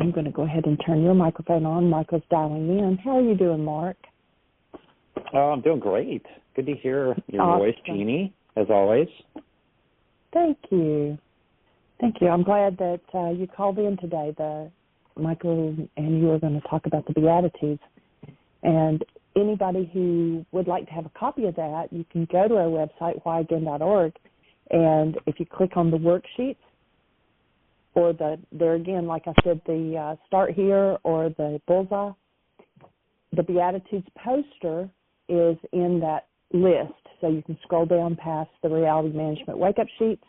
I'm going to go ahead and turn your microphone on. Michael's dialing in. How are you doing, Mark? I'm doing great. Good to hear your awesome. voice, Jeanie, as always. Thank you. Thank you. I'm glad that you called in today. Michael and you are going to talk about the Beatitudes. And anybody who would like to have a copy of that, you can go to our website, whyagain.org, and if you click on the worksheets, or there again, like I said, the Start Here or the Bullseye, the Beatitudes poster is in that list. So you can scroll down past the Reality Management Wake-Up Sheets,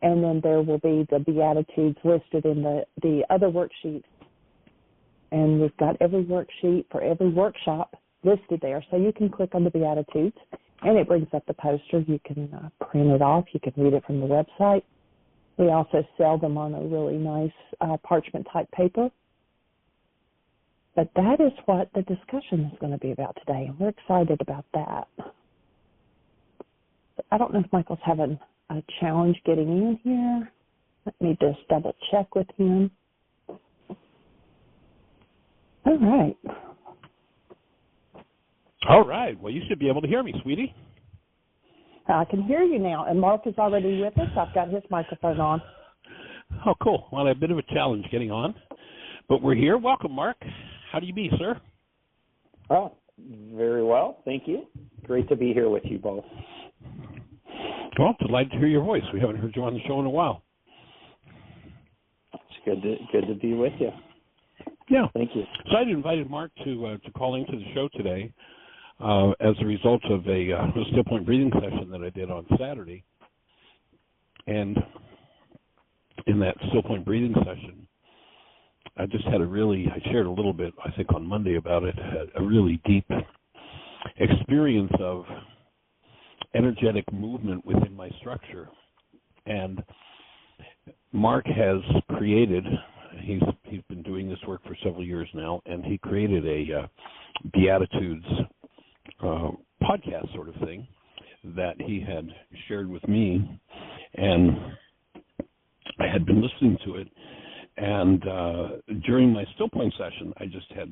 and then there will be the Beatitudes listed in the other worksheets. And we've got every worksheet for every workshop listed there. So you can click on the Beatitudes, and it brings up the poster. You can print it off. You can read it from the website. We also sell them on a really nice parchment-type paper. But that is what the discussion is going to be about today, and we're excited about that. I don't know if Michael's having a challenge getting in here. Let me just double-check with him. All right. All right. Well, you should be able to hear me, sweetie. I can hear you now, and Mark is already with us. I've got his microphone on. Oh, cool. Well, I had a bit of a challenge getting on, but we're here. Welcome, Mark. How do you be, sir? Oh, very well. Thank you. Great to be here with you both. Well, delighted to hear your voice. We haven't heard you on the show in a while. It's good to be with you. Yeah. Thank you. So I invited Mark to call into the show today as a result of a StillPoint breathing session that I did on Saturday. And in that StillPoint breathing session, I just had I shared a little bit, I think, on Monday about it, a really deep experience of energetic movement within my structure. And Mark has created, he's been doing this work for several years now, and he created a Beatitudes podcast sort of thing that he had shared with me, and I had been listening to it. And during my StillPoint session, I just had,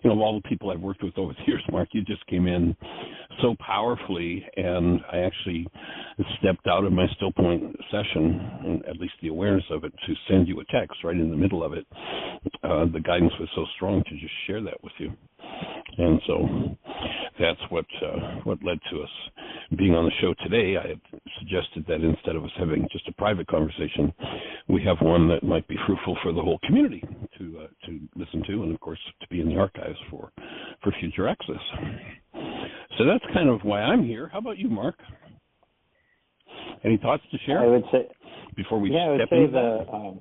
all the people I've worked with over the years, Mark, you just came in so powerfully, and I actually stepped out of my StillPoint session, and at least the awareness of it, to send you a text right in the middle of it. The guidance was so strong to just share that with you. And so that's what led to us being on the show today. I had suggested that instead of us having just a private conversation, we have one that might be fruitful for the whole community to listen to, and of course to be in the archives for future access. So that's kind of why I'm here. How about you, Mark? Any thoughts to share? I would say before we I would step say into that?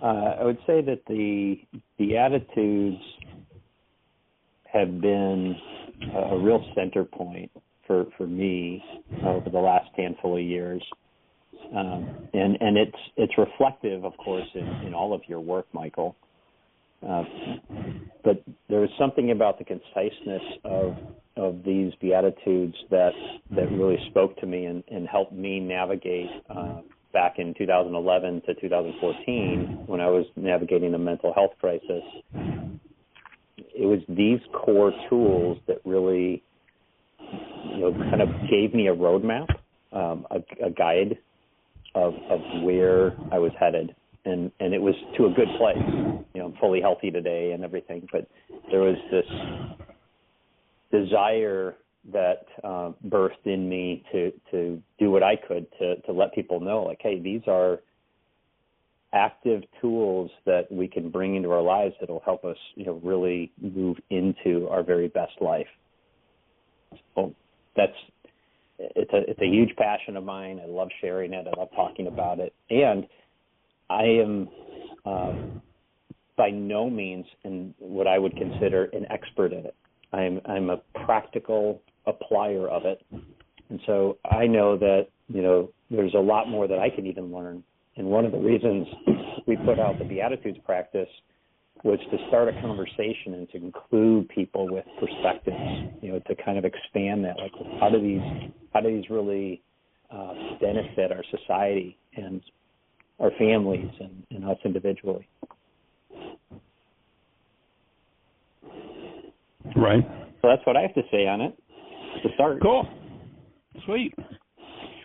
I would say that the attitudes have been a real center point for me over the last handful of years. And it's reflective, of course, in all of your work, Michael. But there was something about the conciseness of these Beatitudes that really spoke to me and helped me navigate back in 2011 to 2014 when I was navigating a mental health crisis. It was these core tools that really, kind of gave me a roadmap, a guide of where I was headed. And it was to a good place. I'm fully healthy today and everything, but there was this desire that birthed in me to do what I could to let people know, hey, these are active tools that we can bring into our lives that will help us, really move into our very best life. So it's a huge passion of mine. I love sharing it. I love talking about it. And I am by no means in what I would consider an expert in it. I'm a practical applier of it. And so I know that, there's a lot more that I can even learn. And one of the reasons we put out the Beatitudes practice was to start a conversation and to include people with perspectives, to kind of expand that. Like, how do these really benefit our society and our families and on us individually. Right. So that's what I have to say on it to start. Cool. Sweet.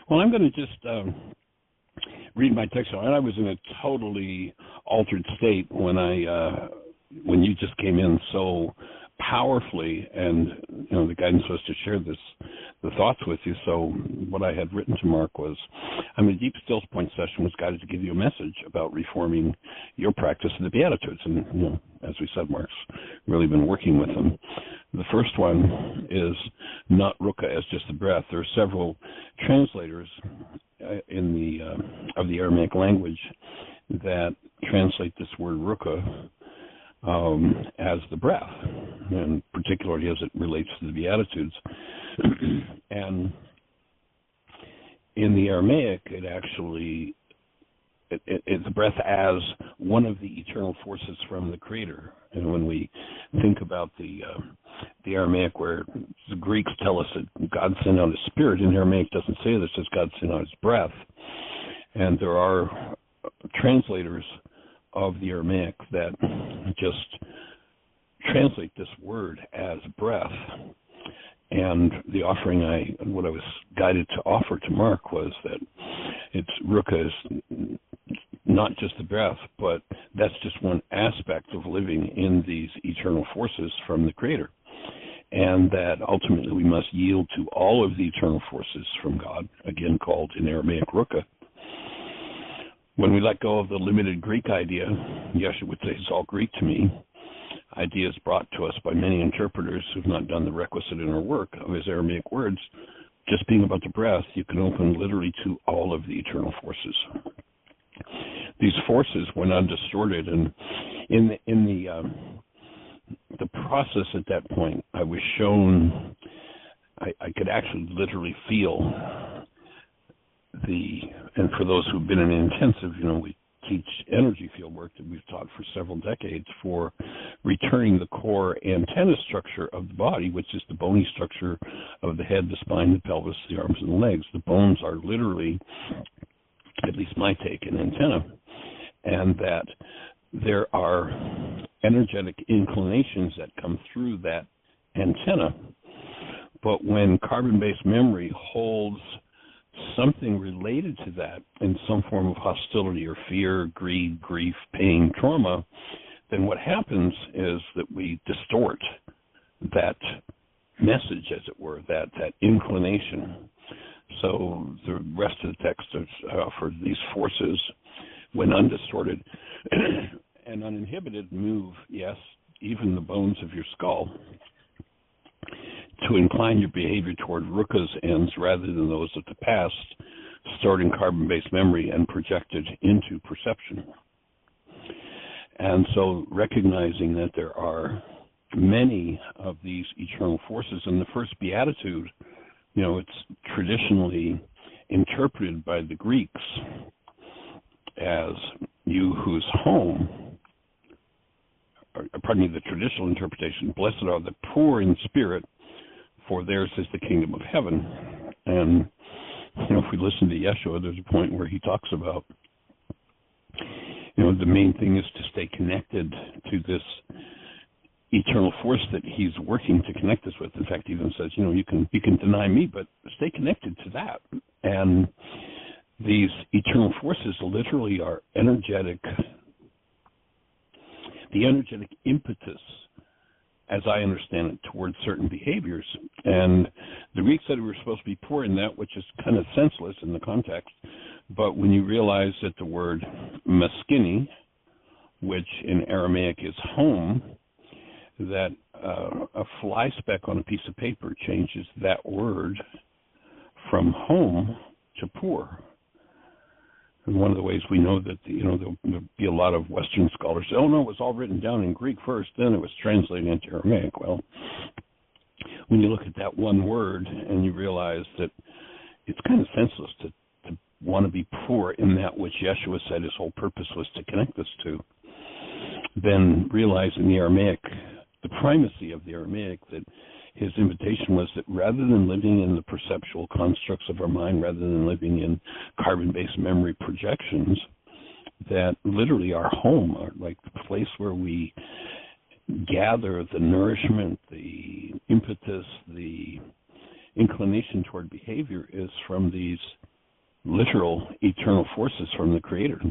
Well, I'm going to just read my text. And I was in a totally altered state when you just came in so powerfully, and the guidance was to share the thoughts with you. So what I had written to Mark was, a deep StillPoint session was guided to give you a message about reforming your practice of the Beatitudes. And as we said, Mark's really been working with them. The first one is not Rukha as just the breath. There are several translators of the Aramaic language that translate this word Rukha as the breath, and particularly as it relates to the Beatitudes. And in the Aramaic, it actually it's the breath as one of the eternal forces from the Creator. And when we think about the Aramaic, where the Greeks tell us that God sent out His Spirit, in Aramaic doesn't say this, it says God sent out His breath. And there are translators of the Aramaic that just translate this word as breath. And the offering what I was guided to offer to Mark was that it's Rukha is not just the breath, but that's just one aspect of living in these eternal forces from the Creator. And that ultimately we must yield to all of the eternal forces from God, again called in Aramaic Rukha. When we let go of the limited Greek idea, Yeshua would say it's all Greek to me, ideas brought to us by many interpreters who've not done the requisite inner work of his Aramaic words, just being about the breath, you can open literally to all of the eternal forces. These forces, when undistorted, and in the process at that point, I was shown, I could actually literally feel and for those who've been in an intensive, we teach energy field work that we've taught for several decades for returning the core antenna structure of the body, which is the bony structure of the head, the spine, the pelvis, the arms, and the legs. The bones are literally, at least my take, an antenna, and that there are energetic inclinations that come through that antenna. But when carbon-based memory holds something related to that in some form of hostility or fear, greed, grief, pain, trauma, then what happens is that we distort that message, as it were, that inclination. So the rest of the text is offered these forces, when undistorted and uninhibited, move, yes, even the bones of your skull, to incline your behavior toward Rukha's ends rather than those of the past, stored in carbon-based memory and projected into perception. And so recognizing that there are many of these eternal forces, in the first Beatitude, it's traditionally interpreted by the Greeks as you whose home, the traditional interpretation, blessed are the poor in spirit, for theirs is the kingdom of heaven. And, if we listen to Yeshua, there's a point where he talks about, the main thing is to stay connected to this eternal force that he's working to connect us with. In fact, he even says, you can deny me, but stay connected to that. And these eternal forces literally are the energetic impetus, as I understand it, towards certain behaviors. And the Greek said we were supposed to be poor in that, which is kind of senseless in the context. But when you realize that the word maskini, which in Aramaic is home, that a fly speck on a piece of paper changes that word from home to poor. And one of the ways we know that, there'll be a lot of Western scholars say, oh, no, it was all written down in Greek first, then it was translated into Aramaic. Well, when you look at that one word and you realize that it's kind of senseless to want to be poor in that which Yeshua said his whole purpose was to connect us to, then realize in the Aramaic, the primacy of the Aramaic, that his invitation was that rather than living in the perceptual constructs of our mind, rather than living in carbon-based memory projections, that literally our home, like the place where we gather the nourishment, the impetus, the inclination toward behavior is from these literal eternal forces from the Creator.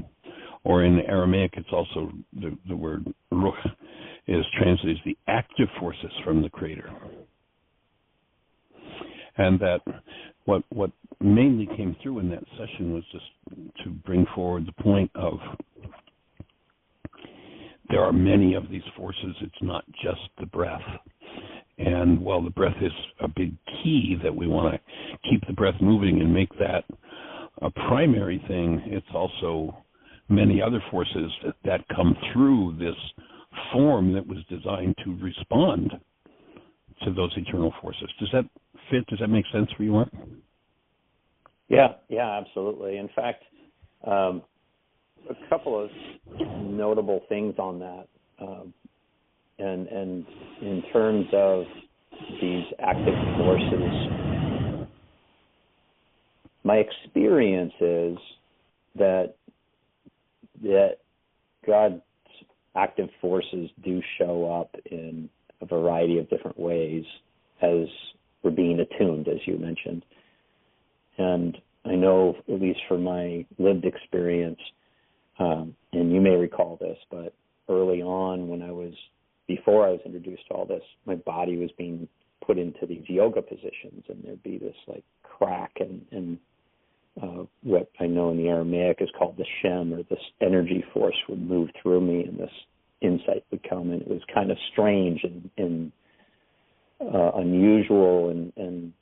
Or in Aramaic, it's also the word Rukha is translated as the active forces from the Creator. And that what mainly came through in that session was just to bring forward the point of there are many of these forces. It's not just the breath. And while the breath is a big key that we want to keep the breath moving and make that a primary thing, it's also many other forces that come through this form that was designed to respond to those eternal forces. Does that fit? Does that make sense for you, Mark? Yeah, absolutely. In fact, a couple of notable things on that, and in terms of these active forces, my experience is that God's active forces do show up in a variety of different ways as we're being attuned, as you mentioned. And I know, at least from my lived experience, and you may recall this, but early on before I was introduced to all this, my body was being put into these yoga positions, and there'd be this like crack and what I know in the Aramaic is called the Shem, or this energy force would move through me, and this insight would come, and it was kind of strange and unusual, and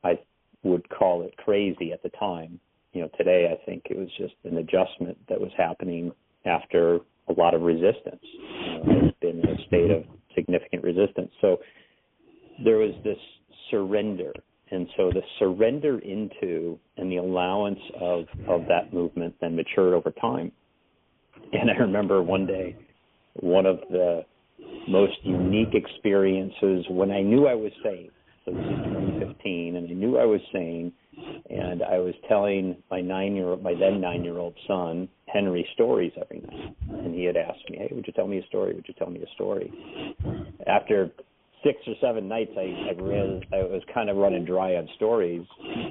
I would call it crazy at the time. Today I think it was just an adjustment that was happening after a lot of resistance. I've been in a state of significant resistance. So there was this surrender. And so the surrender into and the allowance of that movement then matured over time. And I remember one day, one of the most unique experiences when I knew I was sane. So this is 2015, and I knew I was sane, and I was telling my then 9-year-old son, Henry, stories every night. And he had asked me, hey, would you tell me a story? Would you tell me a story? After 6 or 7 nights, I was kind of running dry on stories,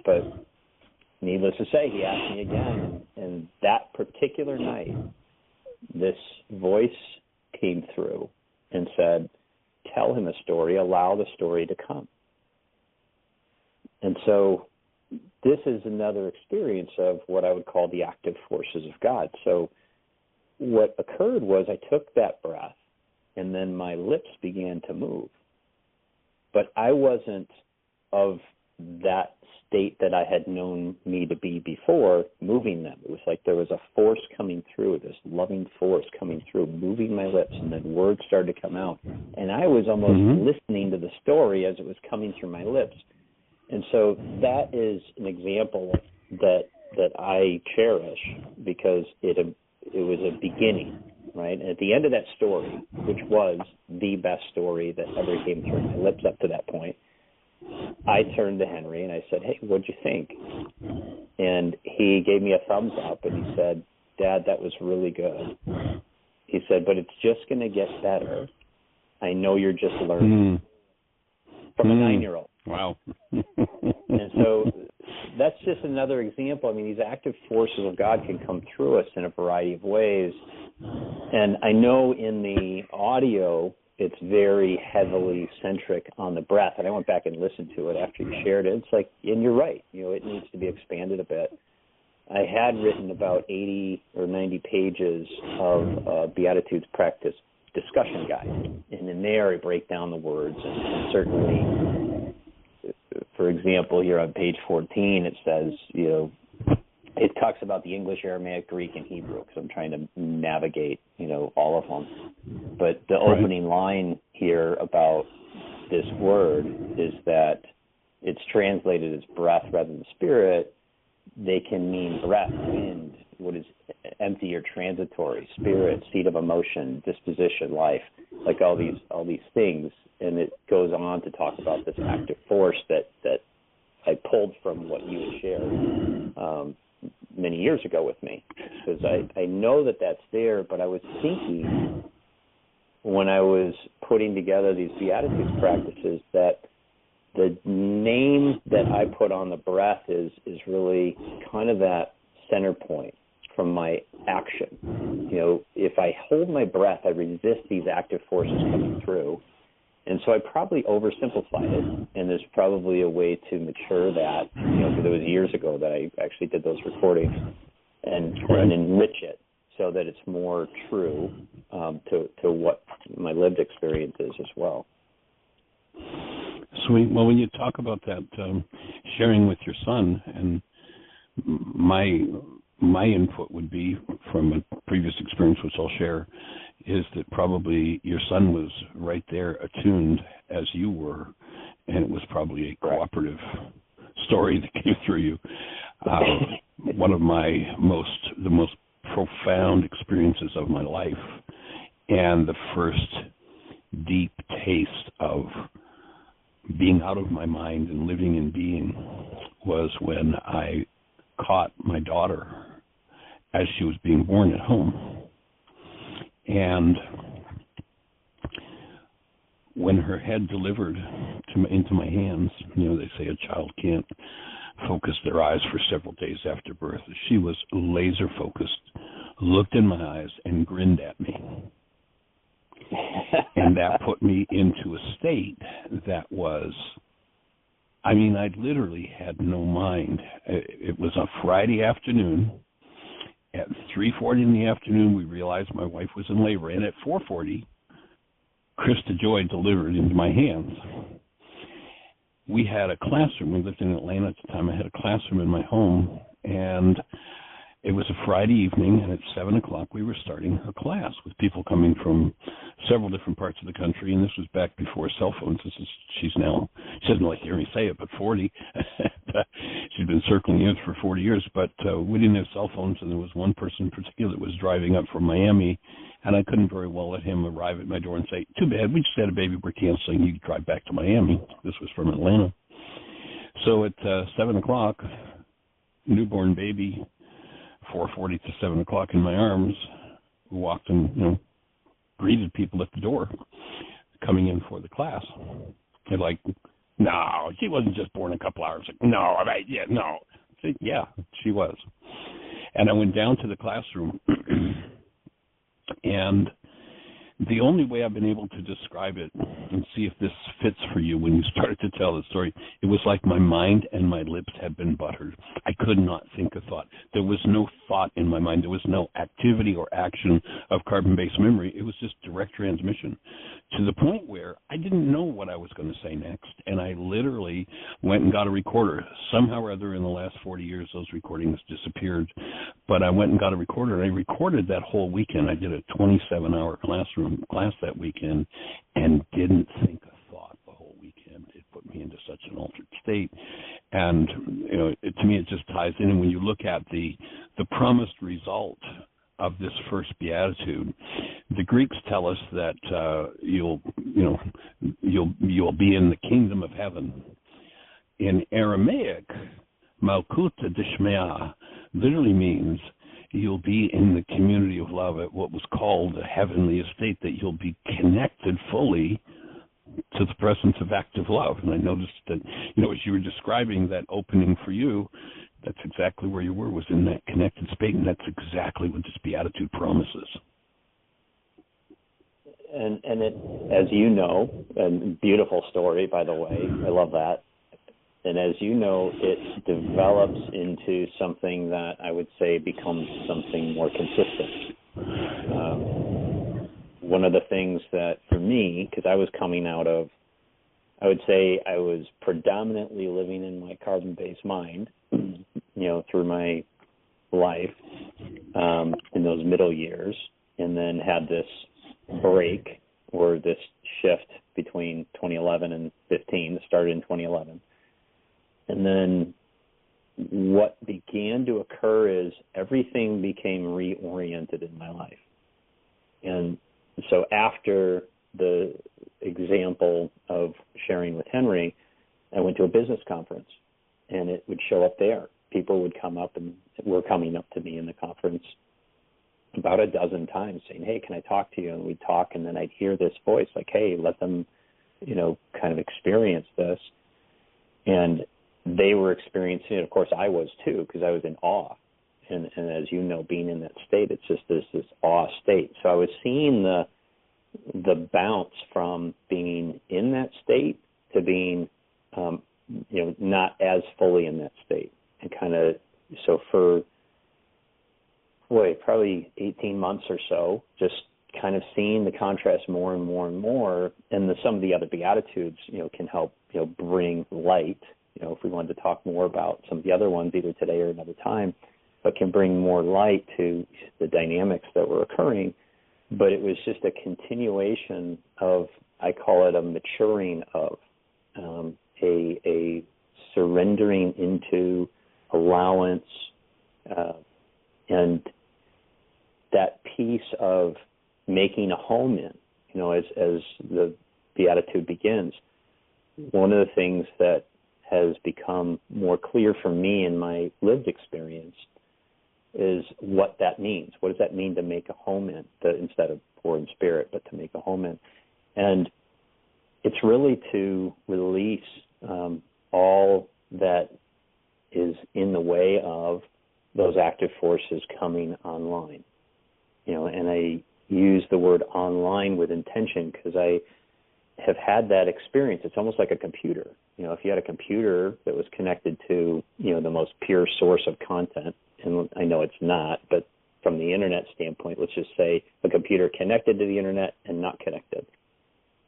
but needless to say, he asked me again, and that particular night, this voice came through and said, tell him a story, allow the story to come. And so this is another experience of what I would call the active forces of God. So what occurred was I took that breath, and then my lips began to move. But I wasn't of that state that I had known me to be before, moving them. It was like there was a force coming through, this loving force coming through, moving my lips, and then words started to come out. And I was almost listening to the story as it was coming through my lips. And so that is an example that I cherish because it was a beginning, right? And at the end of that story, which was the best story that ever came through my lips up to that point, I turned to Henry and I said, hey, what'd you think? And he gave me a thumbs up and he said, Dad, that was really good. He said, but it's just going to get better. I know you're just learning. From a 9-year-old. Wow. And so that's just another example. I mean, these active forces of God can come through us in a variety of ways. And I know in the audio, it's very heavily centric on the breath. And I went back and listened to it after you shared it. It's like, and you're right, it needs to be expanded a bit. I had written about 80 or 90 pages of Beatitudes practice discussion guide. And in there, I break down the words. And certainly, for example, here on page 14, it says, it talks about the English, Aramaic, Greek, and Hebrew, because I'm trying to navigate, all of them. But the opening line here about this word is that it's translated as breath rather than spirit. They can mean breath, wind, what is empty or transitory, spirit, seat of emotion, disposition, life, like all these things. And it goes on to talk about this active force that I pulled from what you had shared. many years ago with me, because I know that that's there, but I was thinking when I was putting together these Beatitudes practices that the name that I put on the breath is really kind of that center point from my action. If I hold my breath, I resist these active forces coming through. And so I probably oversimplified it, and there's probably a way to mature that, because it was years ago that I actually did those recordings, and enrich it so that it's more true to what my lived experience is as well. Sweet. Well, when you talk about that sharing with your son, and my input would be from a previous experience, which I'll share, is that probably your son was right there attuned as you were, and it was probably a cooperative story that came through you. One of the most profound experiences of my life, and the first deep taste of being out of my mind and living in being, was when I caught my daughter as she was being born at home. And when her head delivered into my hands, they say a child can't focus their eyes for several days after birth. She was laser focused, looked in my eyes, and grinned at me. And that put me into a state that was, I literally had no mind. It was a Friday afternoon. At 3:40 in the afternoon, we realized my wife was in labor. And at 4:40, Krista Joy delivered into my hands. We had a classroom. We lived in Atlanta at the time. I had a classroom in my home, and it was a Friday evening, and at 7 o'clock we were starting a class with people coming from several different parts of the country, and this was back before cell phones. She doesn't like to hear me say it, but 40. She'd been circling the earth for 40 years, but we didn't have cell phones, and there was one person in particular that was driving up from Miami, and I couldn't very well let him arrive at my door and say, "Too bad, we just had a baby, we're canceling, you can drive back to Miami." This was from Atlanta. So at 7 o'clock, newborn baby, 4:40 to 7 o'clock in my arms, walked and, greeted people at the door coming in for the class. They're like, "No, she wasn't just born a couple hours ago." "No, no." I said, "Yeah, she was." And I went down to the classroom, and the only way I've been able to describe it and see if this fits for you when you started to tell the story, it was like my mind and my lips had been buttered. I could not think a thought. There was no thought in my mind. There was no activity or action of carbon-based memory. It was just direct transmission, to the point where I didn't know what I was going to say next, and I literally went and got a recorder. Somehow or other in the last 40 years, those recordings disappeared, but I went and got a recorder, and I recorded that whole weekend. I did a 27-hour class that weekend and didn't think a thought the whole weekend. It put me into such an altered state. And, to me, it just ties in. And when you look at the promised result of this first beatitude, the Greeks tell us that you'll be in the kingdom of heaven. In Aramaic, Malkuta Dishmea literally means you'll be in the community of love, at what was called a heavenly estate, that you'll be connected fully to the presence of active love. And I noticed that, as you were describing that opening for you, that's exactly where you were, was in that connected state, and that's exactly what this beatitude promises. And it, as you know, a beautiful story, by the way, I love that. And as you know, it develops into something that I would say becomes something more consistent. One of the things that for me, because I was coming out of, I would say I was predominantly living in my carbon-based mind, through my life in those middle years, and then had this break or this shift between 2011 and 15, started in 2011. And then what began to occur is everything became reoriented in my life. And so after the example of sharing with Henry, I went to a business conference, and it would show up there. people would come up and were coming up to me in the conference about a dozen times saying, hey, can I talk to you? And we'd talk, and then I'd hear this voice like, hey, let them, kind of experience this. And they were experiencing it. Of course, I was too, because I was in awe. And as you know, being in that state, it's just this awe state. So I was seeing the bounce from being in that state to being, not as fully in that state. And kind of, so for, probably 18 months or so, just kind of seeing the contrast more and more and more. And some of the other Beatitudes, can help, bring light, if we wanted to talk more about some of the other ones, either today or another time, but can bring more light to the dynamics that were occurring. But it was just a continuation of, I call it a maturing of, a surrendering into allowance, and that piece of making a home in, as the Beatitude begins. One of the things that has become more clear for me in my lived experience is what that means. What does that mean to make a home in, instead of poor in spirit, but to make a home in? And it's really to release all that is in the way of those active forces coming online. And I use the word online with intention because I have had that experience. It's almost like a computer. If you had a computer that was connected to, the most pure source of content, and I know it's not, but from the internet standpoint, let's just say a computer connected to the internet and not connected.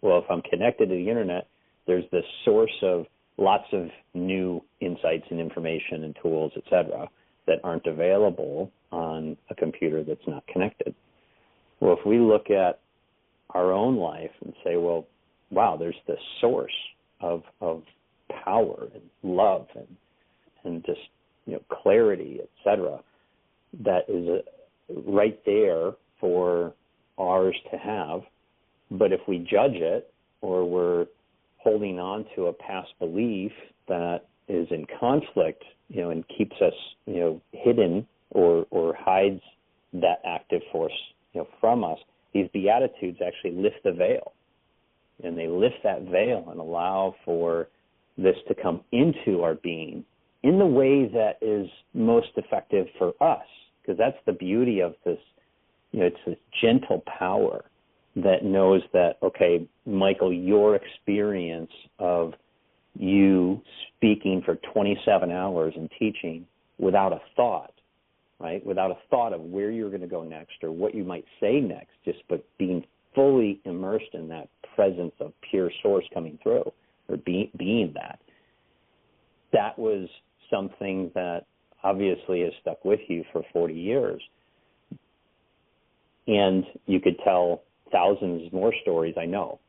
Well, if I'm connected to the internet, there's this source of lots of new insights and information and tools, et cetera, that aren't available on a computer that's not connected. Well, if we look at our own life and say, well, wow, there's this source of power and love and just, clarity, et cetera, that is right there for ours to have. But if we judge it, or we're holding on to a past belief that is in conflict, and keeps us, hidden or hides that active force, from us, these Beatitudes actually lift the veil. And they lift that veil and allow for this to come into our being in the way that is most effective for us. Because that's the beauty of this, it's this gentle power that knows that, okay, Michael, your experience of you speaking for 27 hours and teaching without a thought, right, without a thought of where you're going to go next or what you might say next, just but being fully immersed in that presence of pure source coming through, or being that. That was something that obviously has stuck with you for 40 years. And you could tell thousands more stories, I know.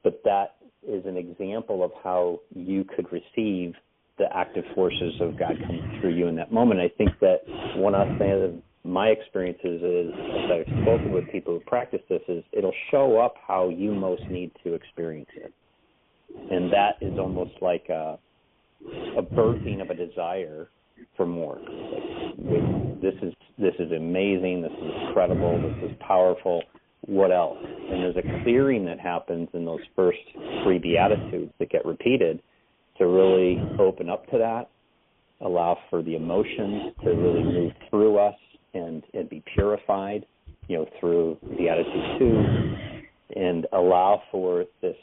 But that is an example of how you could receive the active forces of God coming through you in that moment. I think that one of my experiences is, as I've spoken with people who practice this, is it'll show up how you most need to experience it. And that is almost like a birthing of a desire for more. Like, this is amazing, this is incredible, this is powerful, what else? And there's a clearing that happens in those first 3 Beatitudes that get repeated to really open up to that, allow for the emotions to really move through us and be purified, through Beatitude 2, and allow for this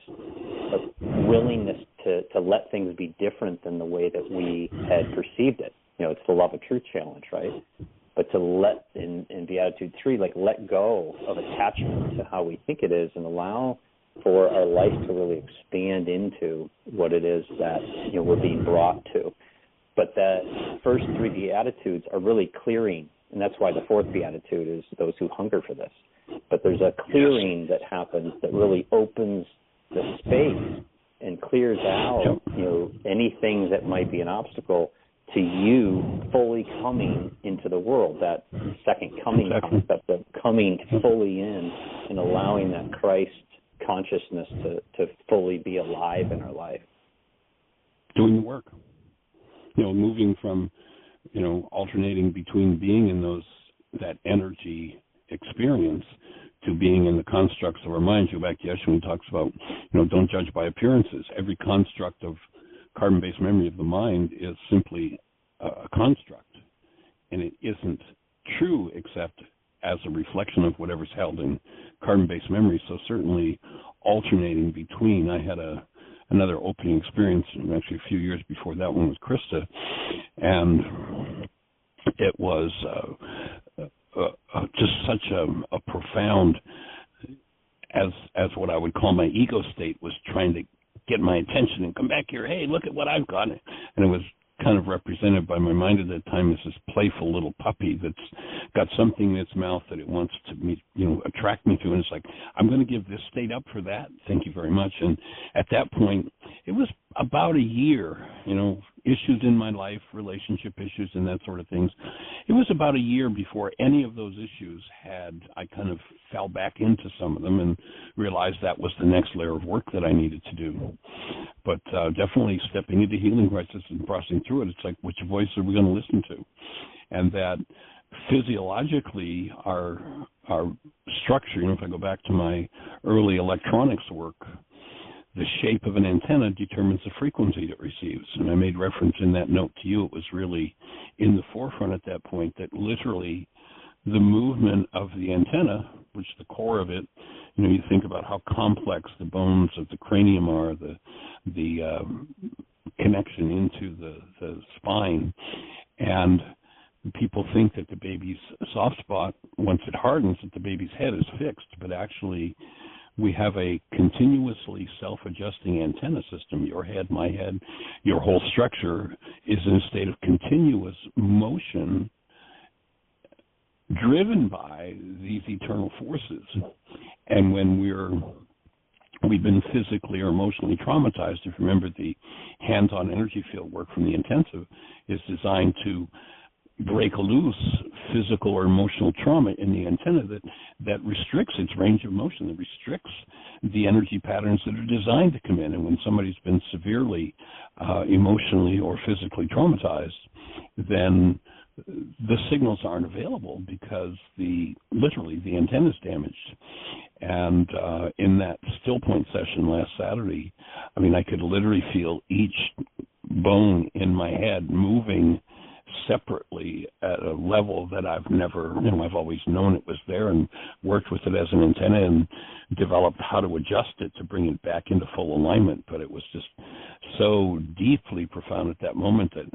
willingness to let things be different than the way that we had perceived it. It's the love of truth challenge, right? But to let, in Beatitude 3, let go of attachment to how we think it is and allow for our life to really expand into what it is that, we're being brought to. But the first 3 Beatitudes are really clearing, and that's why the 4th Beatitude is those who hunger for this. But there's a clearing that happens that really opens the space and clears out, anything that might be an obstacle to you fully coming into the world, that second coming concept of coming fully in and allowing that Christ consciousness to fully be alive in our life. Doing the work. Moving from alternating between being in that energy experience to being in the constructs of our minds. Go back to Yeshua, he talks about, don't judge by appearances. Every construct of carbon-based memory of the mind is simply a construct, and it isn't true except as a reflection of whatever's held in carbon-based memory. So certainly alternating between. I had another opening experience actually a few years before that one with Krista, and it was just such a profound, as what I would call my ego state was trying to get my attention and come back here, hey, look at what I've got. And it was kind of represented by my mind at that time as this playful little puppy that's got something in its mouth that it wants to attract me to, and it's like, I'm going to give this state up for that, thank you very much. And at that point, it was about a year, issues in my life, relationship issues and that sort of things. It was about a year before any of those issues I kind of fell back into some of them and realized that was the next layer of work that I needed to do. But definitely stepping into healing crisis and processing through it, it's like, which voice are we going to listen to? And that physiologically our structure, if I go back to my early electronics work, the shape of an antenna determines the frequency it receives. And I made reference in that note to you. It was really in the forefront at that point that literally the movement of the antenna, which the core of it, you think about how complex the bones of the cranium are, the connection into the spine. And people think that the baby's soft spot, once it hardens, that the baby's head is fixed. But actually, we have a continuously self-adjusting antenna system. Your head, my head, your whole structure is in a state of continuous motion driven by these eternal forces. And when we've been physically or emotionally traumatized, if you remember, the hands-on energy field work from the intensive is designed to break loose physical or emotional trauma in the antenna that restricts its range of motion, that restricts the energy patterns that are designed to come in. And when somebody's been severely emotionally or physically traumatized, then the signals aren't available because literally the antenna is damaged. And in that StillPoint session last Saturday, I could literally feel each bone in my head moving separately at a level that I've never, I've always known it was there and worked with it as an antenna and developed how to adjust it to bring it back into full alignment. But it was just so deeply profound at that moment that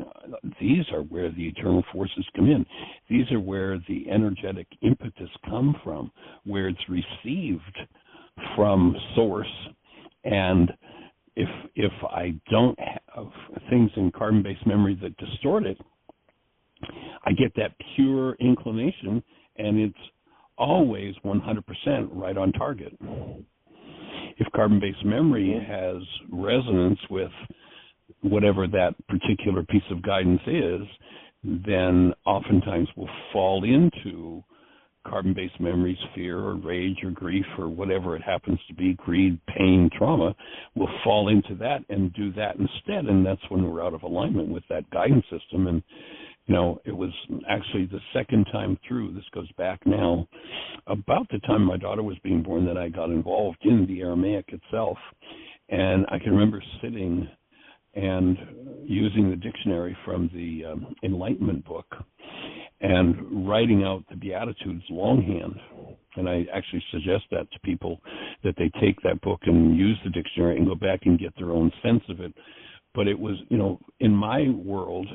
these are where the eternal forces come in. These are where the energetic impetus come from, where it's received from source. And if I don't have things in carbon-based memory that distort it, I get that pure inclination, and it's always 100% right on target. If carbon-based memory has resonance with whatever that particular piece of guidance is, then oftentimes we'll fall into carbon-based memories, fear or rage or grief or whatever it happens to be, greed, pain, trauma, we'll fall into that and do that instead, and that's when we're out of alignment with that guidance system. And it was actually the second time through, this goes back now, about the time my daughter was being born, that I got involved in the Aramaic itself. And I can remember sitting and using the dictionary from the Enlightenment book and writing out the Beatitudes longhand. And I actually suggest that to people, that they take that book and use the dictionary and go back and get their own sense of it. But it was, in my world,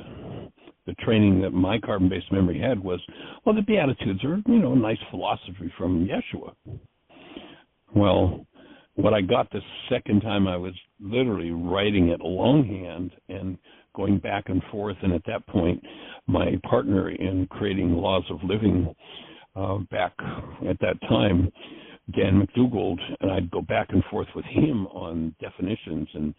the training that my carbon-based memory had was, well, the Beatitudes are, a nice philosophy from Yeshua. Well, what I got the second time, I was literally writing it longhand and going back and forth. And at that point, my partner in creating Laws of Living back at that time, Dan McDougald, and I'd go back and forth with him on definitions. And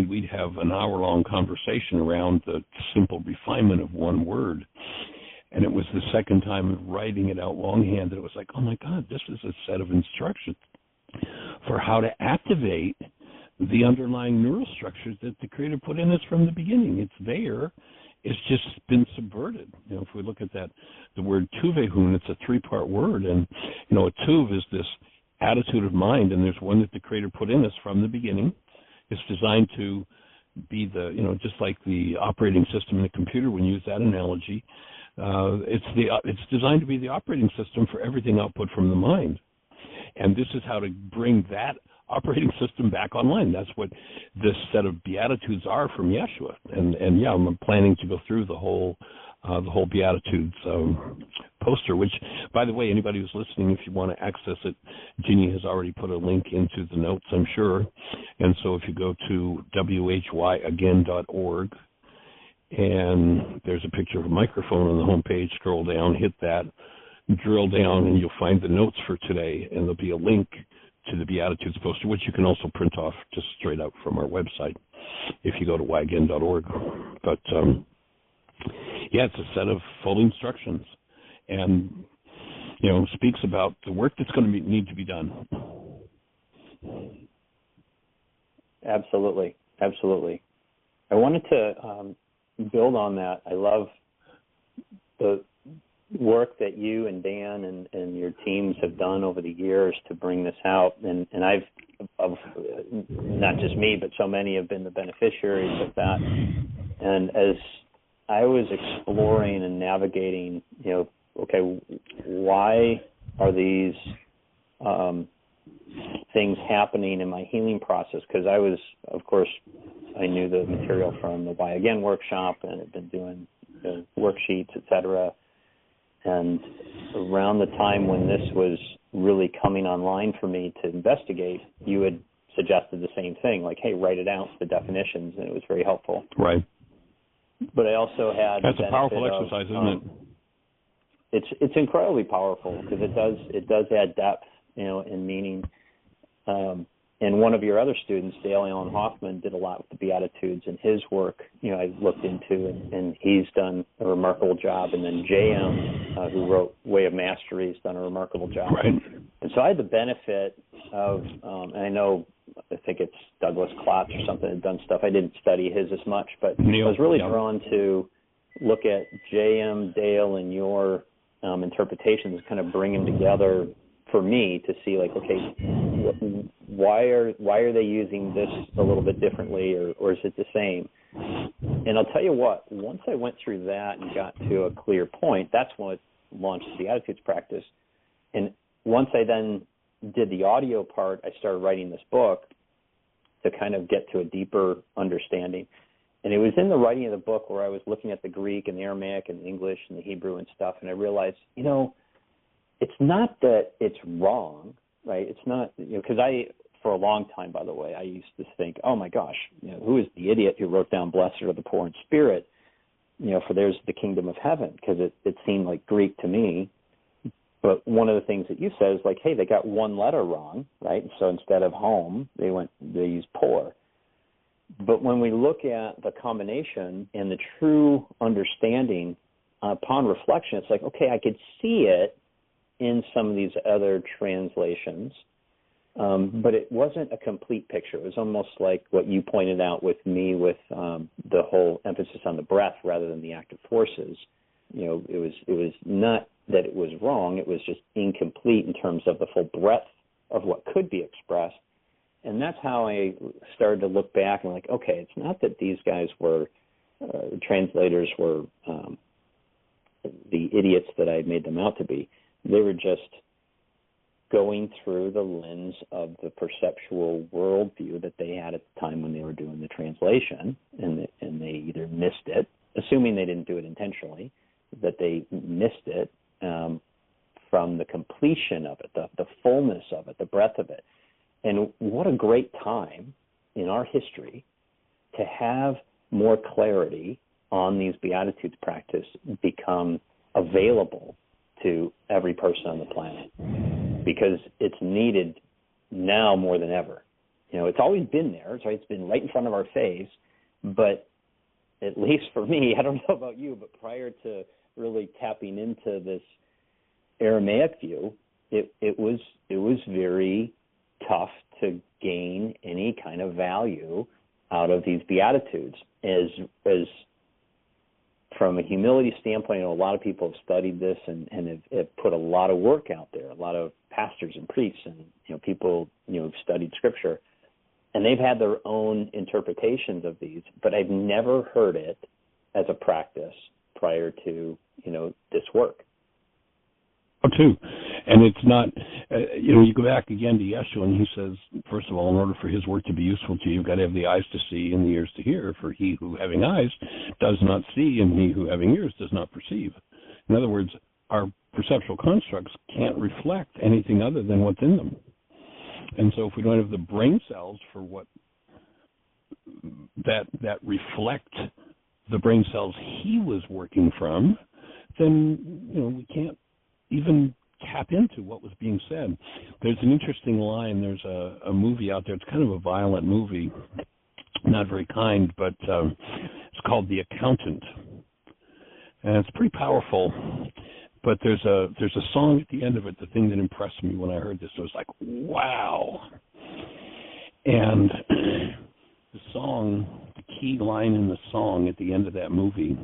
we'd have an hour-long conversation around the simple refinement of one word. And it was the second time writing it out longhand that it was like, oh my God, this is a set of instructions for how to activate the underlying neural structures that the Creator put in us from the beginning. It's there. it's just been subverted. If we look at that, the word tuvehun, it's a three-part word, and a tuv is this attitude of mind, and there's one that the Creator put in us from the beginning. It's designed to be just like the operating system in a computer. When you use that analogy, it's designed to be the operating system for everything output from the mind, and this is how to bring that operating system back online. That's what this set of Beatitudes are from Yeshua. And yeah, I'm planning to go through the whole Beatitudes poster, which, by the way, anybody who's listening, if you want to access it, Jeanie has already put a link into the notes, I'm sure. And so if you go to whyagain.org, and there's a picture of a microphone on the home page, scroll down, hit that, drill down, and you'll find the notes for today, and there'll be a link to the Beatitudes poster, which you can also print off just straight out from our website if you go to whyagain.org. But, it's a set of full instructions and, speaks about the work that's going to need to be done. Absolutely. Absolutely. I wanted to build on that. I love the work that you and Dan and your teams have done over the years to bring this out, and I've not just me, but so many have been the beneficiaries of that. And as I was exploring and navigating, why are these things happening in my healing process? Because I knew the material from the Why Again workshop and had been doing the worksheets, et cetera. And around the time when this was really coming online for me to investigate, you had suggested the same thing, like, hey, write it out, the definitions, and it was very helpful. Right. But I also had that's a powerful exercise, isn't it? It's incredibly powerful because it does add depth, and meaning. And one of your other students, Dale Allen Hoffman, did a lot with the Beatitudes in his work. I looked into, and he's done a remarkable job. And then J.M., who wrote Way of Mastery, has done a remarkable job. Right. And so I had the benefit of, and I think it's Douglas Klotz or something had done stuff. I didn't study his as much, but Neil, I was really drawn to look at J.M., Dale, and your interpretations, kind of bring them together for me to see, like, okay, why are they using this a little bit differently, or is it the same? And I'll tell you what, once I went through that and got to a clear point, that's what launched the Beatitudes practice. And once I then did the audio part, I started writing this book to kind of get to a deeper understanding. And it was in the writing of the book where I was looking at the Greek and the Aramaic and the English and the Hebrew and stuff, and I realized, it's not that it's wrong, right? It's not, because for a long time, by the way, I used to think, oh my gosh, who is the idiot who wrote down blessed are the poor in spirit, for there's the kingdom of heaven, because it seemed like Greek to me. But one of the things that you said is like, hey, they got one letter wrong, right? So instead of home, they used poor. But when we look at the combination and the true understanding upon reflection, it's like, okay, I could see it in some of these other translations, but it wasn't a complete picture. It was almost like what you pointed out with me with the whole emphasis on the breath rather than the active forces. It was not that it was wrong. It was just incomplete in terms of the full breadth of what could be expressed. And that's how I started to look back and like, okay, it's not that these guys were, translators were the idiots that I made them out to be. They were just going through the lens of the perceptual worldview that they had at the time when they were doing the translation, and they either missed it, assuming they didn't do it intentionally, that they missed it from the completion of it, the fullness of it, the breadth of it. And what a great time in our history to have more clarity on these Beatitudes practice become available to every person on the planet, because it's needed now more than ever. It's always been there, right? It's been right in front of our face, but at least for me, I don't know about you, but prior to really tapping into this Aramaic view, it was very tough to gain any kind of value out of these Beatitudes. As from a humility standpoint, I know a lot of people have studied this and have put a lot of work out there. A lot of pastors and priests and people have studied Scripture, and they've had their own interpretations of these. But I've never heard it as a practice prior to this work. Oh, too. And it's not, you go back again to Yeshua, and he says, first of all, in order for his work to be useful to you, you've got to have the eyes to see and the ears to hear, for he who having eyes does not see, and he who having ears does not perceive. In other words, our perceptual constructs can't reflect anything other than what's in them. And so if we don't have the brain cells for what that reflect the brain cells he was working from, then, we can't even tap into what was being said. There's an interesting line. There's a movie out there. It's kind of a violent movie, not very kind, but it's called The Accountant, and it's pretty powerful. But there's a song at the end of it. The thing that impressed me when I heard this, I was like, wow. And the key line in the song at the end of that movie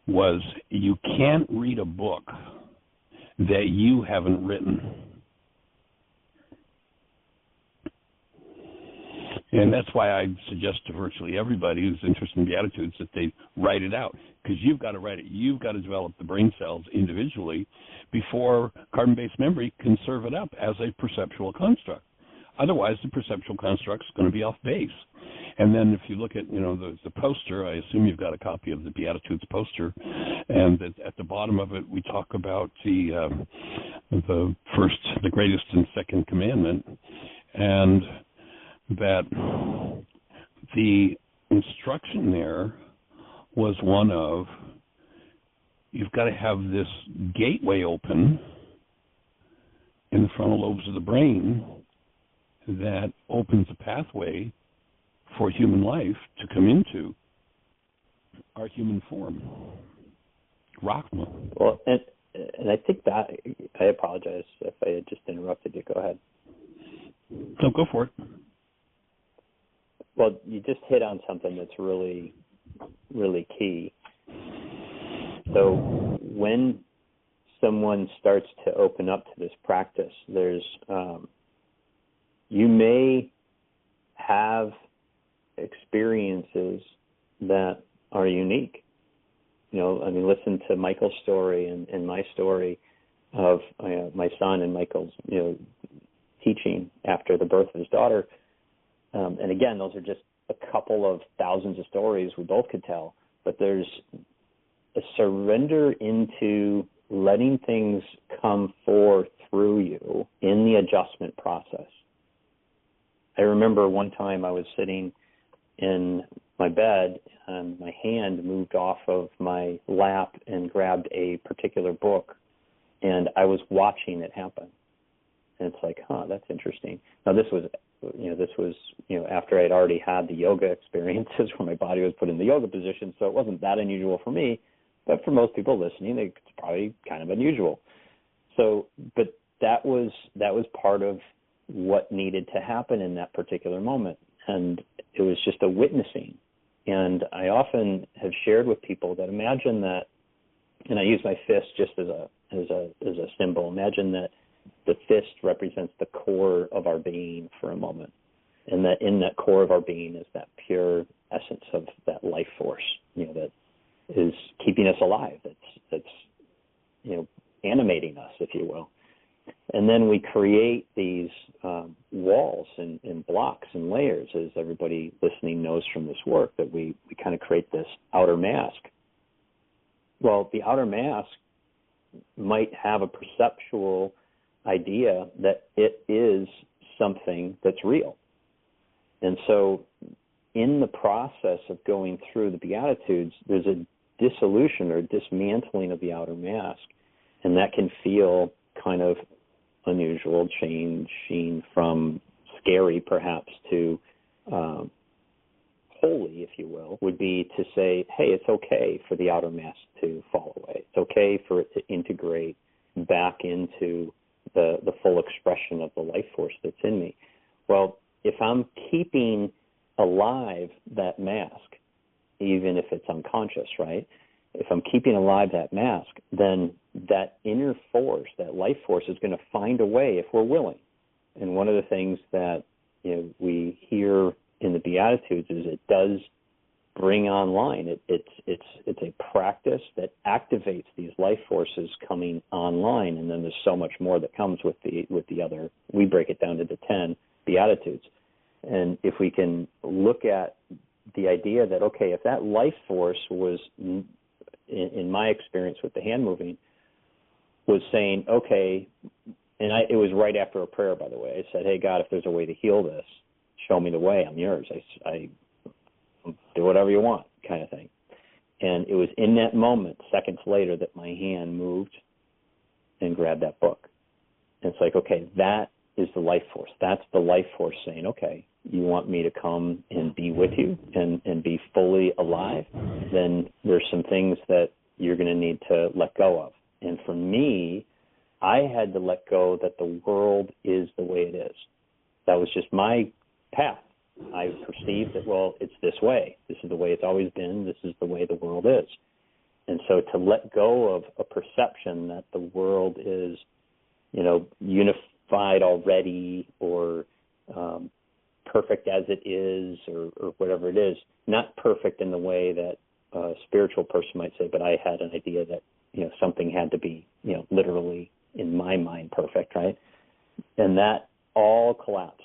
was, "You can't read a book that you haven't written." And that's why I suggest to virtually everybody who's interested in Beatitudes that they write it out, because you've got to write it. You've got to develop the brain cells individually before carbon-based memory can serve it up as a perceptual construct. Otherwise, the perceptual construct is going to be off base. And then if you look at, the poster, I assume you've got a copy of the Beatitudes poster, and at the bottom of it, we talk about the first, the greatest and second commandment, and that the instruction there was one of, you've got to have this gateway open in the frontal lobes of the brain that opens a pathway for human life to come into our human form. Rachma. Well, and I think that, I apologize if I had just interrupted you. Go ahead. No, go for it. Well, you just hit on something that's really, really key. So when someone starts to open up to this practice, there's you may have experiences that are unique. Listen to Michael's story and my story of my son and Michael's, teaching after the birth of his daughter. And again, those are just a couple of thousands of stories we both could tell, but there's a surrender into letting things come forth through you in the adjustment process. I remember one time I was sitting in my bed and my hand moved off of my lap and grabbed a particular book, and I was watching it happen. And it's like, that's interesting. Now this was after I'd already had the yoga experiences where my body was put in the yoga position, so it wasn't that unusual for me. But for most people listening, it's probably kind of unusual. So, but that was part of what needed to happen in that particular moment, and it was just a witnessing. And I often have shared with people that imagine that, and I use my fist just as a symbol. Imagine that the fist represents the core of our being for a moment, and that in that core of our being is that pure essence of that life force, that is keeping us alive. That's animating us, if you will. And then we create these walls and blocks and layers, as everybody listening knows from this work, that we kind of create this outer mask. Well, the outer mask might have a perceptual idea that it is something that's real. And so in the process of going through the Beatitudes, there's a dissolution or dismantling of the outer mask, and that can feel kind of unusual, changing from scary perhaps to holy, if you will, would be to say, hey, it's okay for the outer mask to fall away. It's okay for it to integrate back into the full expression of the life force that's in me. Well, if I'm keeping alive that mask, even if it's unconscious, right, if I'm keeping alive that mask, then that inner force, that life force, is going to find a way if we're willing. And one of the things that we hear in the Beatitudes is it does bring online. It's a practice that activates these life forces coming online, and then there's so much more that comes with the other. We break it down to the 10 Beatitudes, and if we can look at the idea that, okay, if that life force was, in my experience with the hand moving, was saying, okay, and it was right after a prayer, by the way. I said, hey, God, if there's a way to heal this, show me the way. I'm yours. I do whatever you want, kind of thing. And it was in that moment, seconds later, that my hand moved and grabbed that book. And it's like, okay, that is the life force. That's the life force saying, okay, you want me to come and be with you and be fully alive, then there's some things that you're going to need to let go of. And for me, I had to let go that the world is the way it is. That was just my path. I perceived that, well, it's this way. This is the way it's always been. This is the way the world is. And so to let go of a perception that the world is, unified already, or perfect as it is, or whatever it is, not perfect in the way that a spiritual person might say, but I had an idea that, something had to be, literally in my mind perfect, right? And that all collapsed.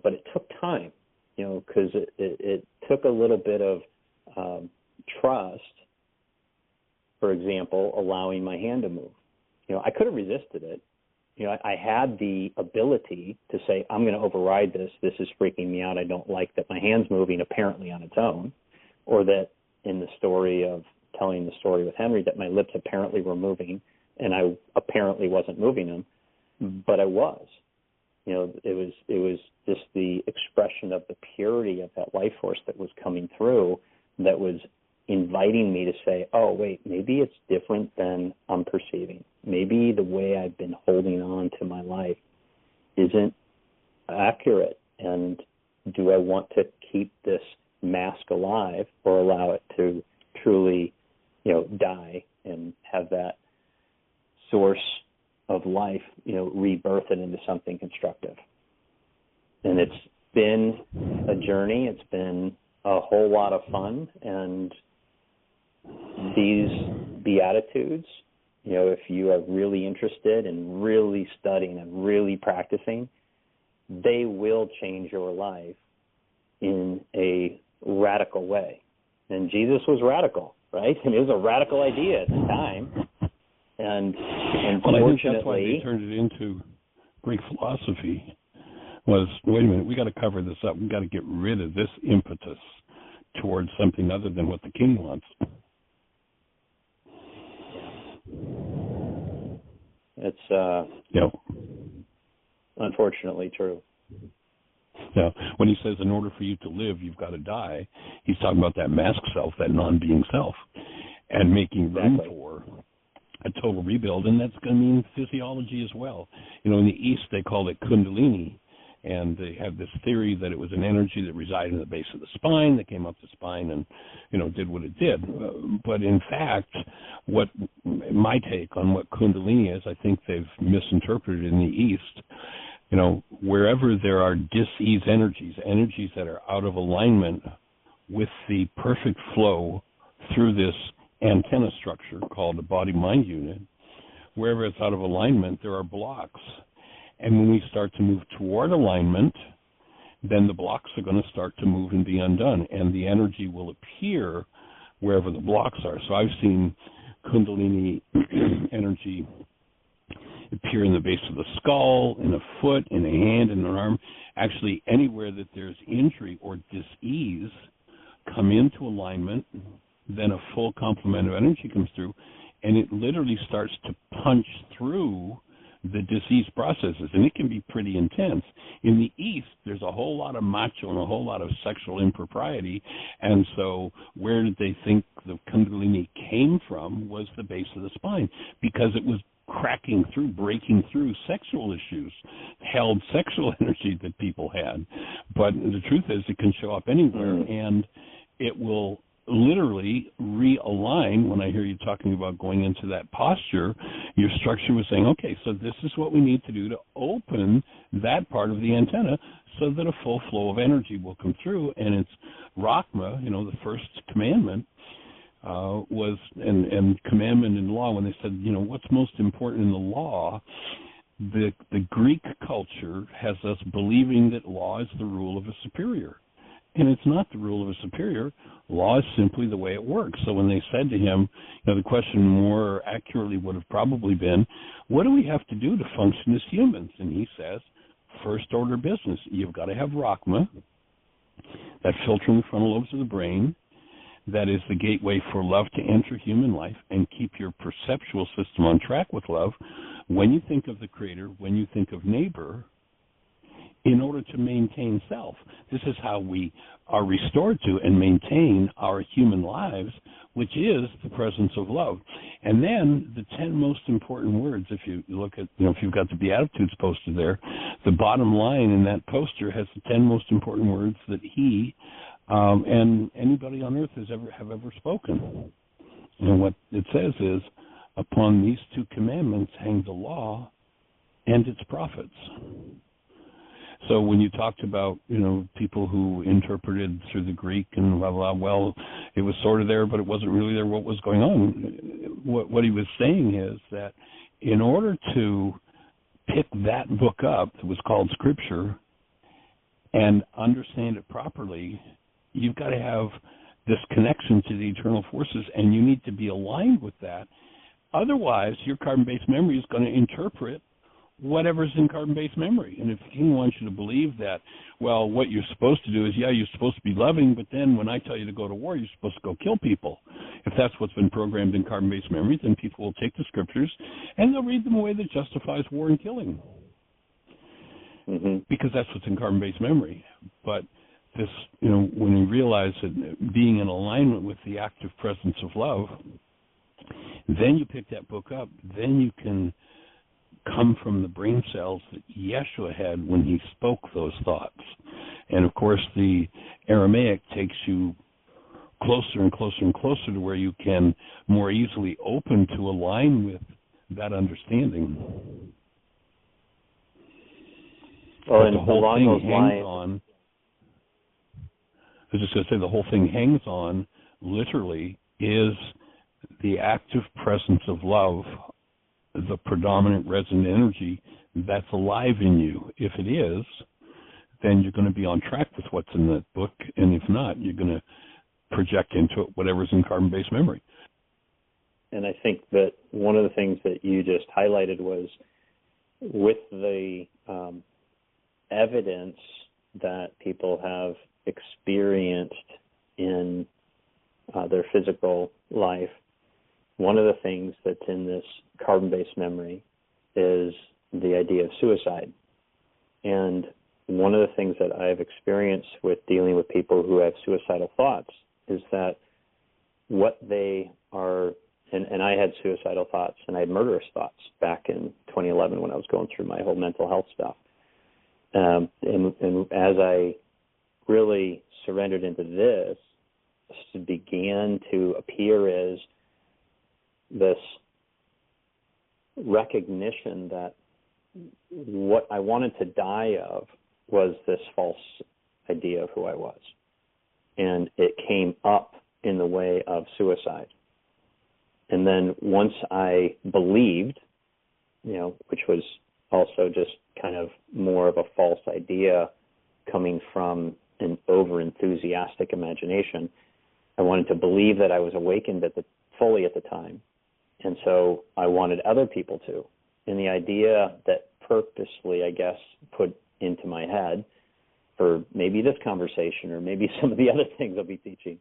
But it took time, because it took a little bit of trust. For example, allowing my hand to move. I could have resisted it. I had the ability to say, I'm going to override this. This is freaking me out. I don't like that my hand's moving apparently on its own, or that in the story of telling the story with Henry, that my lips apparently were moving and I apparently wasn't moving them, but I was. It was just the expression of the purity of that life force that was coming through, that was inviting me to say, oh, wait, maybe it's different than I'm perceiving. Maybe the way I've been holding on to my life isn't accurate. And do I want to keep this mask alive, or allow it to truly, die and have that source of life, rebirth it into something constructive? And it's been a journey. It's been a whole lot of fun. And these Beatitudes, if you are really interested and really studying and really practicing, they will change your life in a radical way. And Jesus was radical, right? I mean, it was a radical idea at the time. And well, I think that's why they turned it into Greek philosophy, was, wait a minute, we got to cover this up. We got to get rid of this impetus towards something other than what the king wants. It's unfortunately true. Now, when he says in order for you to live, you've got to die, he's talking about that mask self, that non-being self, and making room for a total rebuild. And that's going to mean physiology as well. In the East, they call it Kundalini, and they have this theory that it was an energy that resided in the base of the spine, that came up the spine and, did what it did. But in fact, what my take on what Kundalini is, I think they've misinterpreted in the East. Wherever there are dis-ease energies that are out of alignment with the perfect flow through this antenna structure called the body-mind unit, wherever it's out of alignment, there are blocks. And when we start to move toward alignment, then the blocks are going to start to move and be undone, and the energy will appear wherever the blocks are. So I've seen Kundalini energy appear in the base of the skull, in a foot, in a hand, in an arm. Actually, anywhere that there's injury or dis-ease, come into alignment, then a full complement of energy comes through, and it literally starts to punch through the disease processes, and it can be pretty intense. In the East, there's a whole lot of macho and a whole lot of sexual impropriety, and so where did they think the Kundalini came from was the base of the spine, because it was cracking through, breaking through sexual issues, held sexual energy that people had. But the truth is it can show up anywhere, and it will literally realign. When I hear you talking about going into that posture, your structure was saying, okay, so this is what we need to do to open that part of the antenna so that a full flow of energy will come through. And it's Rachma, the first commandment, was and commandment in law, when they said, what's most important in the law, the Greek culture has us believing that law is the rule of a superior. And it's not the rule of a superior. Law is simply the way it works. So when they said to him, the question more accurately would have probably been, what do we have to do to function as humans? And he says, first order business. You've got to have Rachma, that filtering the frontal lobes of the brain, that is the gateway for love to enter human life, and keep your perceptual system on track with love. When you think of the Creator, when you think of neighbor, in order to maintain self. This is how we are restored to and maintain our human lives, which is the presence of love. And then the 10 most important words, if you look at, if you've got the Beatitudes posted there, the bottom line in that poster has the 10 most important words that he and anybody on earth have ever spoken. And what it says is, upon these 2 commandments hang the law and its prophets. So when you talked about, people who interpreted through the Greek and blah, blah, well, it was sort of there, but it wasn't really there, what was going on? What he was saying is that in order to pick that book up that was called Scripture and understand it properly, you've got to have this connection to the eternal forces, and you need to be aligned with that. Otherwise, your carbon-based memory is going to interpret whatever's in carbon-based memory. And if he wants you to believe that, well, what you're supposed to do is, you're supposed to be loving, but then when I tell you to go to war, you're supposed to go kill people. If that's what's been programmed in carbon-based memory, then people will take the Scriptures and they'll read them a way that justifies war and killing. Because that's what's in carbon-based memory. But this, when you realize that being in alignment with the active presence of love, then you pick that book up, then you can come from the brain cells that Yeshua had when he spoke those thoughts. And of course, the Aramaic takes you closer and closer and closer to where you can more easily open to align with that understanding. Well, and the whole along thing those hangs lines, on. I was just going to say, the whole thing hangs on, literally, is the active presence of love, the predominant resonant energy that's alive in you. If it is, then you're going to be on track with what's in that book, and if not, you're going to project into it whatever's in carbon-based memory. And I think that one of the things that you just highlighted was with the evidence that people have experienced in their physical life, one of the things that's in this carbon-based memory is the idea of suicide. And one of the things that I've experienced with dealing with people who have suicidal thoughts is that what they are, and I had suicidal thoughts and I had murderous thoughts back in 2011 when I was going through my whole mental health stuff. And as I really surrendered into this, it began to appear as this recognition that what I wanted to die of was this false idea of who I was. And it came up in the way of suicide. And then once I believed, which was also just kind of more of a false idea coming from an over-enthusiastic imagination, I wanted to believe that I was awakened fully at the time. And so I wanted other people to. And the idea that purposely, I guess, put into my head for maybe this conversation or maybe some of the other things I'll be teaching,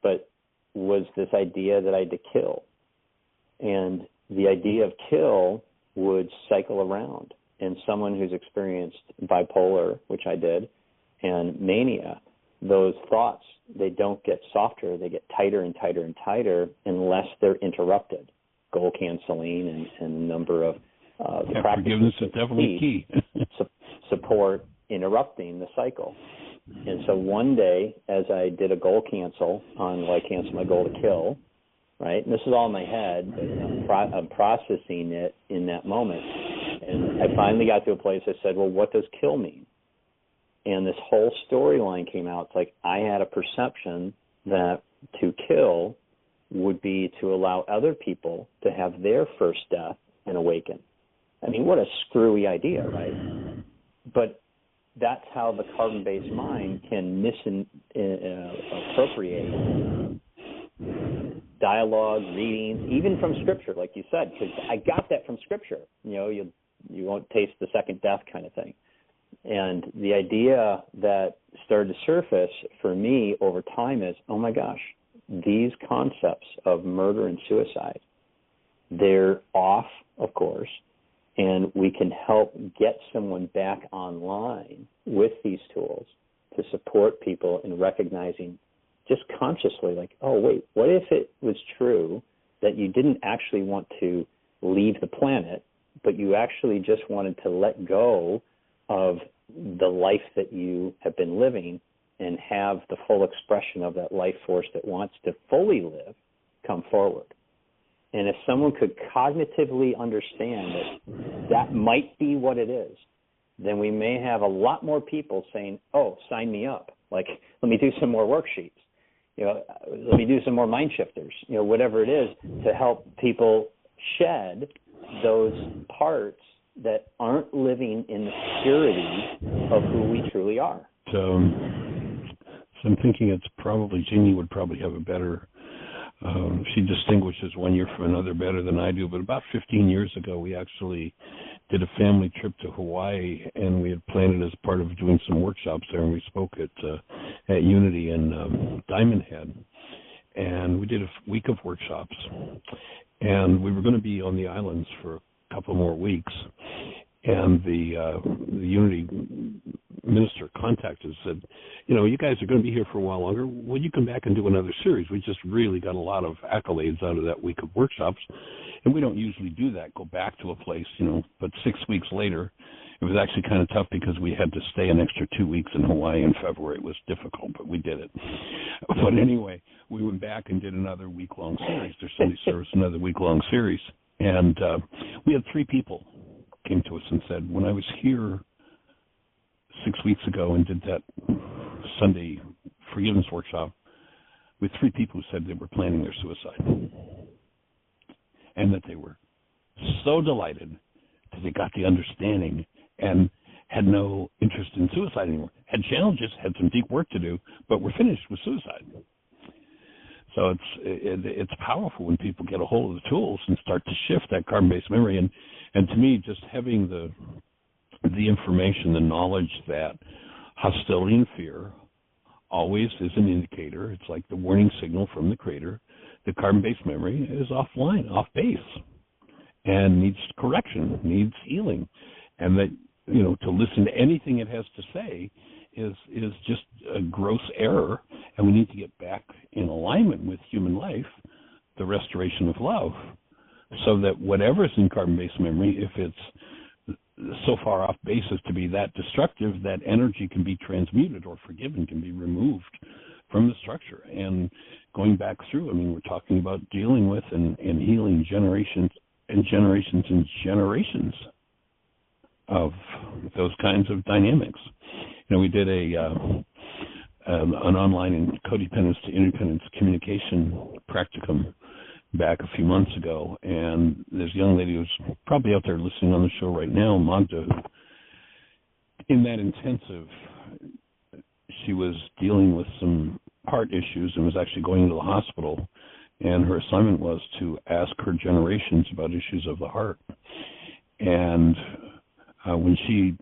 but was this idea that I had to kill. And the idea of kill would cycle around. And someone who's experienced bipolar, which I did, and mania, those thoughts, they don't get softer. They get tighter and tighter and tighter unless they're interrupted. Goal canceling and a number of practices forgiveness is definitely key. support interrupting the cycle. And so one day, as I did a goal cancel on, I canceled my goal to kill, right? And this is all in my head, but I'm processing it in that moment. And I finally got to a place I said, well, what does kill mean? And this whole storyline came out. It's like I had a perception that to kill would be to allow other people to have their first death and awaken. I mean, what a screwy idea, right? But that's how the carbon-based mind can misappropriate dialogue, readings, even from Scripture, like you said, because I got that from Scripture. You won't taste the second death kind of thing. And the idea that started to surface for me over time is, oh my gosh, these concepts of murder and suicide, they're off, of course, and we can help get someone back online with these tools to support people in recognizing just consciously, like, oh, wait, what if it was true that you didn't actually want to leave the planet, but you actually just wanted to let go of the life that you have been living and have the full expression of that life force that wants to fully live come forward. And if someone could cognitively understand that that might be what it is, then we may have a lot more people saying, oh, sign me up. Like, let me do some more worksheets. Let me do some more mind shifters, whatever it is, to help people shed those parts that aren't living in the purity of who we truly are. So I'm thinking it's probably, Jeanie would probably have a better, she distinguishes one year from another better than I do, but about 15 years ago, we actually did a family trip to Hawaii, and we had planned it as part of doing some workshops there, and we spoke at Unity in Diamond Head, and we did a week of workshops, and we were going to be on the islands for a couple more weeks, and the Unity minister contacted us and said, you guys are going to be here for a while longer. Will you come back and do another series? We just really got a lot of accolades out of that week of workshops, and we don't usually do that, go back to a place, but 6 weeks later, it was actually kind of tough because we had to stay an extra 2 weeks in Hawaii in February. It was difficult, but we did it. But anyway, we went back and did another week-long series. Their Sunday service, another week-long series. And we had 3 people came to us and said, when I was here 6 weeks ago and did that Sunday forgiveness workshop, we had 3 people who said they were planning their suicide and that they were so delighted that they got the understanding and had no interest in suicide anymore, had challenges, had some deep work to do, but were finished with suicide. So it's powerful when people get a hold of the tools and start to shift that carbon-based memory. And to me, just having the information, the knowledge that hostility and fear always is an indicator. It's like the warning signal from the creator. The carbon-based memory is offline, off base, and needs correction, needs healing. And that, to listen to anything it has to say is just a gross error, and we need to get back in alignment with human life, the restoration of love, so that whatever's in carbon-based memory, if it's so far off base as to be that destructive, that energy can be transmuted or forgiven, can be removed from the structure. And going back through, we're talking about dealing with and healing generations and generations and generations of those kinds of dynamics. We did an online codependence to interdependence communication practicum back a few months ago, and there's a young lady who's probably out there listening on the show right now, Magda, who in that intensive, she was dealing with some heart issues and was actually going into the hospital, and her assignment was to ask her generations about issues of the heart. And when she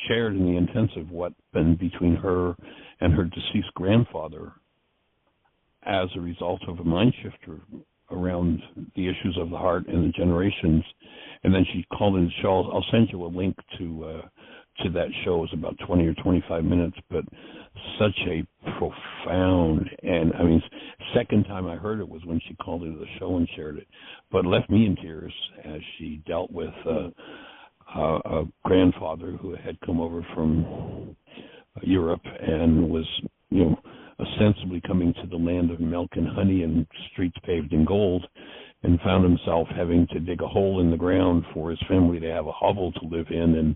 shared in the intensive what been between her and her deceased grandfather as a result of a mind shifter around the issues of the heart and the generations, and then she called in the show. I'll send you a link to that show. It was about 20 or 25 minutes, but such a profound, and second time I heard it was when she called into the show and shared it, but left me in tears as she dealt with a grandfather who had come over from Europe and was, ostensibly coming to the land of milk and honey and streets paved in gold, and found himself having to dig a hole in the ground for his family to have a hovel to live in, and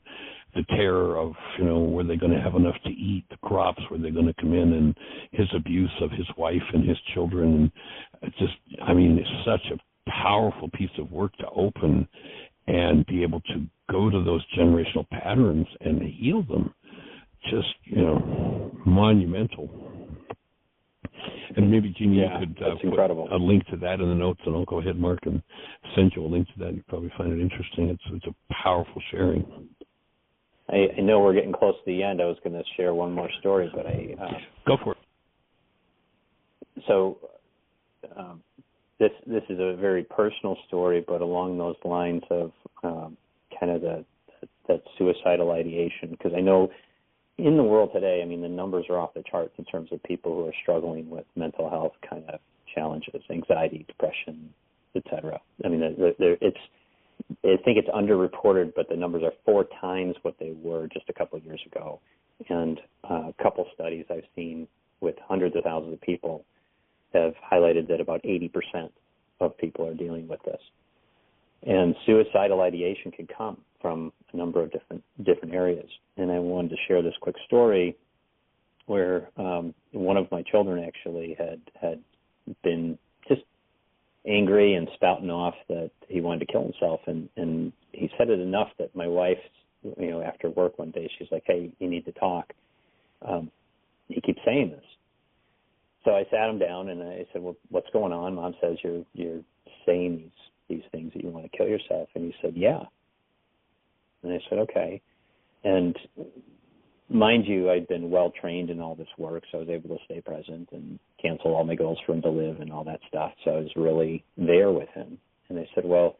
the terror of, were they going to have enough to eat, the crops, were they going to come in, and his abuse of his wife and his children. And it's such a powerful piece of work to open and be able to go to those generational patterns and heal them. Just, monumental. And maybe, Jeanie, you could put a link to that in the notes, and I'll go ahead, Mark, and send you a link to that. You'll probably find it interesting. It's a powerful sharing. I know we're getting close to the end. I was going to share one more story, but go for it. So this is a very personal story, but along those lines of kind of that suicidal ideation, because I know in the world today, the numbers are off the charts in terms of people who are struggling with mental health kind of challenges, anxiety, depression, etc. I think it's underreported, but the numbers are 4 times what they were just a couple of years ago. And a couple studies I've seen with hundreds of thousands of people have highlighted that about 80% of people are dealing with this. And suicidal ideation can come from a number of different areas. And I wanted to share this quick story where one of my children actually had been just angry and spouting off that he wanted to kill himself. And he said it enough that my wife, after work one day, she's like, "Hey, you need to talk. He keeps saying this." So I sat him down and I said, "Well, what's going on?" Mom says, you're saying these things that you want to kill yourself. And he said, "Yeah." And I said, "Okay." And mind you, I'd been well trained in all this work, so I was able to stay present and cancel all my goals for him to live and all that stuff. So I was really there with him. And I said, "Well,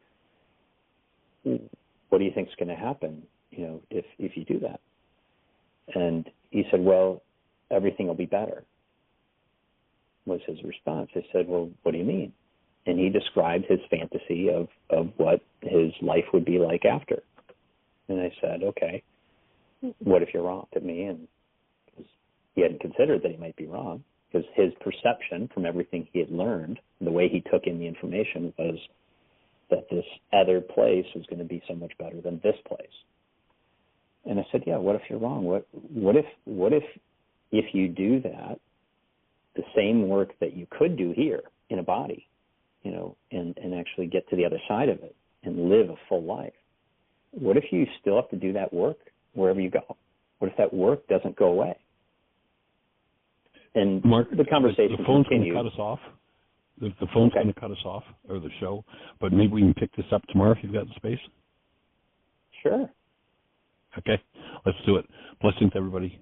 what do you think is going to happen, if you do that?" And he said, "Well, everything will be better," was his response. I said, "Well, what do you mean?" And he described his fantasy of what his life would be like after. And I said, "Okay, what if you're wrong?" to me. And he hadn't considered that he might be wrong, because his perception from everything he had learned, the way he took in the information, was that this other place was going to be so much better than this place. And I said, "Yeah, what if you're wrong? What if you do that, the same work that you could do here in a body, and actually get to the other side of it and live a full life? What if you still have to do that work wherever you go? What if that work doesn't go away?" And Mark, the conversation the phone's continued. going to cut us off. The phone's going to cut us off, or the show, but maybe we can pick this up tomorrow if you've got the space. Sure. Okay, let's do it. Blessings, everybody.